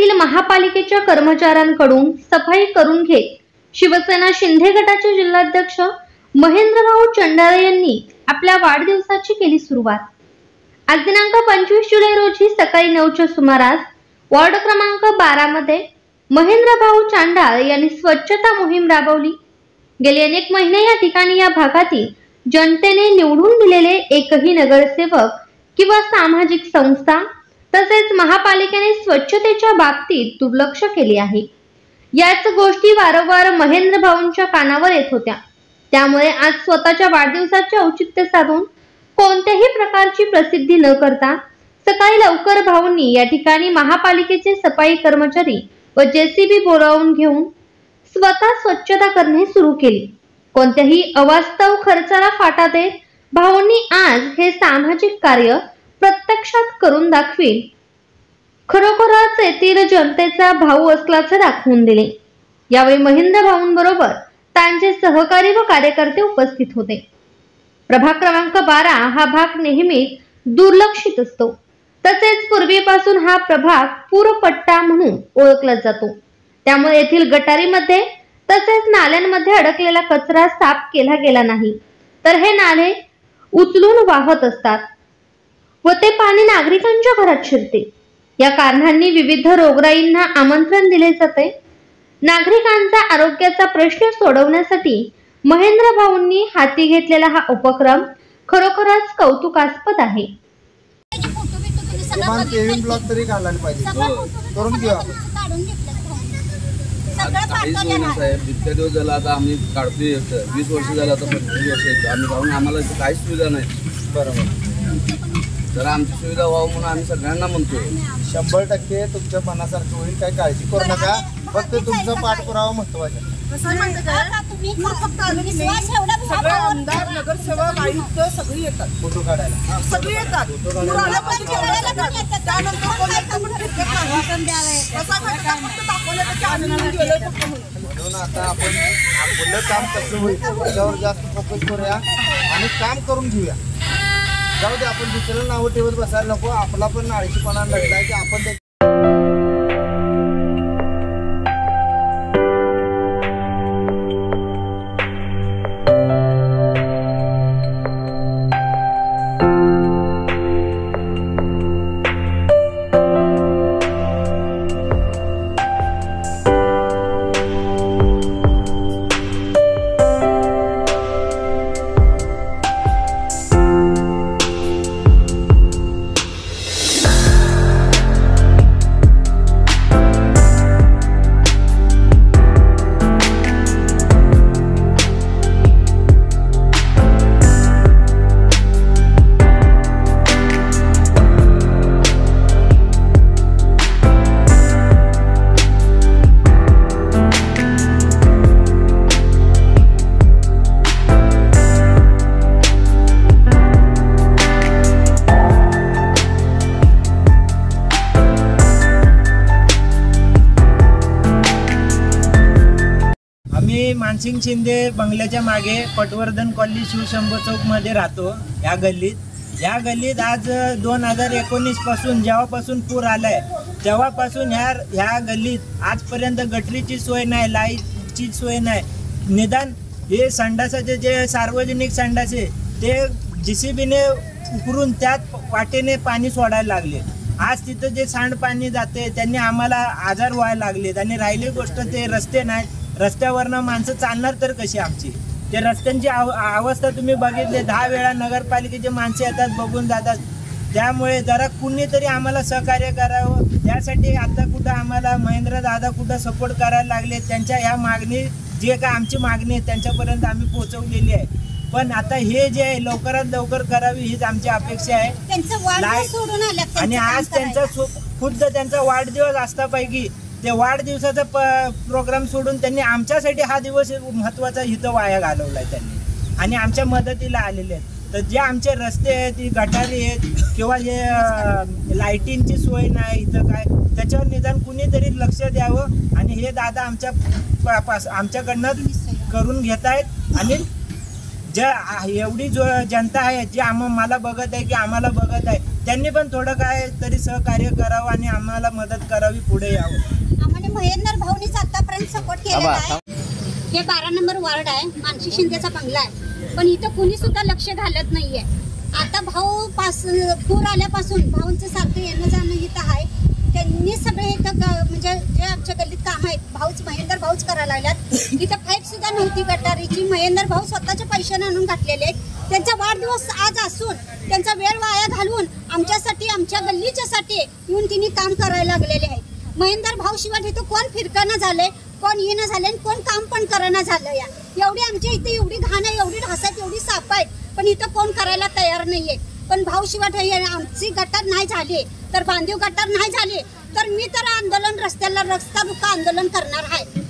येथील महापालिकेच्या कर्मचाऱ्यांकडून सफाई करून घेत शिवसेना शिंदे गटाचे जिल्हाध्यक्ष महेंद्रभाऊ चंडाळे यांनी आपल्या वाढदिवसाची केली सुरुवात। आज दिनांक 25 जुलै रोजी सकाळी 9च्या सुमारास वॉर्ड क्रमांक 12 मध्ये महेंद्रभाऊ चंडाळे यांनी स्वच्छता मोहीम राबवली। गेले अनेक महिने या ठिकाणी या भागातील जनतेने निवडून दिलेले एकही नगरसेवक किंवा सामाजिक संस्था तसेच महापालिकेने स्वच्छतेच्या बाबतीत दुर्लक्ष केले आहे। याच गोष्टी वारंवार महेंद्रभाऊंच्या कानावर येत होत्या। त्यामुळे आज स्वतःच्या वाढदिवसाचे औचित्य साधून कोणत्याही प्रकारची प्रसिद्धी न करता सकाळी लवकर भाऊंनी या ठिकाणी महापालिकेचे सफाई कर्मचारी व जेसीबी बोलावून घेऊन स्वतः स्वच्छता करणे सुरू केली। कोणत्याही अवास्तव खर्चाला फाटा देत भाऊंनी आज हे सामाजिक कार्य प्रत्यक्षात करून दाखवी खरोखरच येथील जनतेचा भाऊ असल्याचे दाखवून दिले। यावेळी महेंद्र भाऊंबरोबर त्यांचे सहकारी व कार्यकर्ते उपस्थित होते। प्रभाग क्रमांक 12 हा भाग नेहमीच दुर्लक्षित असतो। तसेच पूर्वीपासून हा प्रभाग पूरपट्टा म्हणून ओळखला जातो। त्यामुळे येथील गटारीमध्ये तसेच नाल्यांमध्ये अडकलेला कचरा साफ केला गेला नाही तर हे नाले उचलून वाहत असतात व ते पाणी नागरिकांच्या घरात शिरते। या कारणांनी विविध रोगराईंना आमंत्रण दिले जाते। नागरिकांचा आरोग्याचा प्रश्न सोडवण्यासाठी महेंद्र भाऊंनी हाती घेतलेला हा उपक्रम खरोखरच कौतुकास्पद आहे। किमान पेविंग ब्लॉक तरी काढायला पाहिजे, करून घेऊ आपण। साहेब इतक्या दिवस झाला आता आम्ही काढतोय, 20 वर्ष झालं, आता 25 वर्ष आम्ही जाऊन आम्हाला काहीच सुविधा नाही। बरोबर, जरा आमची सुविधा व्हावं म्हणून आम्ही सगळ्यांना म्हणतोय। 100% तुमच्या मनासारखं होईल, काही काळजी करू नका, फक्त तुमचा पाठपुरावा महत्त्वाचा। आमदार, नगरसेवक, आयुक्त सगळी येतात फोटो काढायला, सगळी येतात। म्हणून आता आपण आपलं काम कसं होईल त्याच्यावर जास्त फोकस करूया आणि काम करून घेऊया। जाऊ दे, आपण दुसऱ्याला नावं ठेवत बसायला नको। आपला पण आळशीपणा लागलाय की आपण मानसिंग शिंदे बंगल्याच्या मागे पटवर्धन कॉलनी शिवशंभू चौक मध्ये राहतो। या गल्लीत आज 2019 पासून जेव्हापासून पूर आलाय तेव्हापासून ह्या गल्लीत आजपर्यंत गटरीची सोय नाही, लाईटची सोय नाही। निदान हे संडासाचे जे सार्वजनिक संडासे ते जेसीबीने उकरून त्यात वाटेने पाणी सोडायला लागले। आज तिथं जे सांडपाणी जाते त्यांनी आम्हाला आजार व्हायला लागलेत। आणि राहिली गोष्ट ते रस्ते नाहीत, रस्त्यावरनं माणसं चालणार तर कशी आमची? ते रस्त्यांची अवस्था तुम्ही बघितली, 10 वेळा नगरपालिकेचे माणसं येतात, बघून जातात। त्यामुळे जरा कुणीतरी आम्हाला सहकार्य करावं। त्यासाठी आता कुठं आम्हाला महेंद्र दादा कुठं सपोर्ट करायला लागले। त्यांच्या ह्या मागणी जे काय आमची मागणी आहे त्यांच्यापर्यंत आम्ही पोहोचवलेली आहे। पण आता हे जे आहे लवकरात लवकर करावी हीच आमची अपेक्षा आहे। आणि आज त्यांचा खुद्द त्यांचा वाढदिवस असतापैकी ते वाढदिवसाचा प्रोग्राम सोडून त्यांनी आमच्यासाठी हा दिवस महत्त्वाचा इथं वाया घालवलाय त्यांनी आणि आमच्या मदतीला आलेले आहेत। तर जे आमचे रस्ते आहेत, गटारी आहेत किंवा जे लाईटिंगची सोय नाही इथं काय, त्याच्यावर निदान कुणीतरी लक्ष द्यावं आणि हे दादा आमच्याकडनं करून घेत आहेत। आणि एवढी जो जनता आहे जी मला बघत आहे की आम्हाला बघत आहे त्यांनी पण थोडं काय तरी सहकार्य करावं आणि आम्हाला मदत करावी, पुढे यावं। आम्हाला महेंद्र भाऊनीच आतापर्यंत सपोर्ट केलेला आहे। हे 12 नंबर वार्ड आहे, मानसी शिंदेचा बंगला आहे, पण इथं कुणी सुद्धा लक्ष घालत नाहीये। आता भाऊ पूर आल्यापासून भाऊंचं सारखं येणं जाणं इथं आहे, त्यांनी सगळे इथं म्हणजे जे आमच्या गल्लीत काम आहेत महेंद्र भाऊच करायला लागल्यात। इथं पाईप सुद्धा नव्हती गटारीची, महेंद्र भाऊ स्वतःच्या पैशाने आणून घातलेले आहेत। त्यांचा वाढदिवस आज असून त्यांचा वेळ वाया घालवून आमच्यासाठी, आमच्या गल्लीच्यासाठी येऊन तिने काम करायला लागलेले आहेत। महेंद्र भाऊ शिवाय इथं कोण फिरकणं झालंय, कोण येणं झालंय, कोण काम पण करणं झालं या। एवढी आमच्या इथे एवढी घाण आहे, एवढी ढास आहेत, एवढी साप आहेत, पण इथं कोण करायला तयार नाहीये। पण भाऊ शिवाय आमची गटार नाही झाली तर बांधीव गटार नाही झाली तर मी तर आंदोलन रस्ता रोका आंदोलन करणार आहे।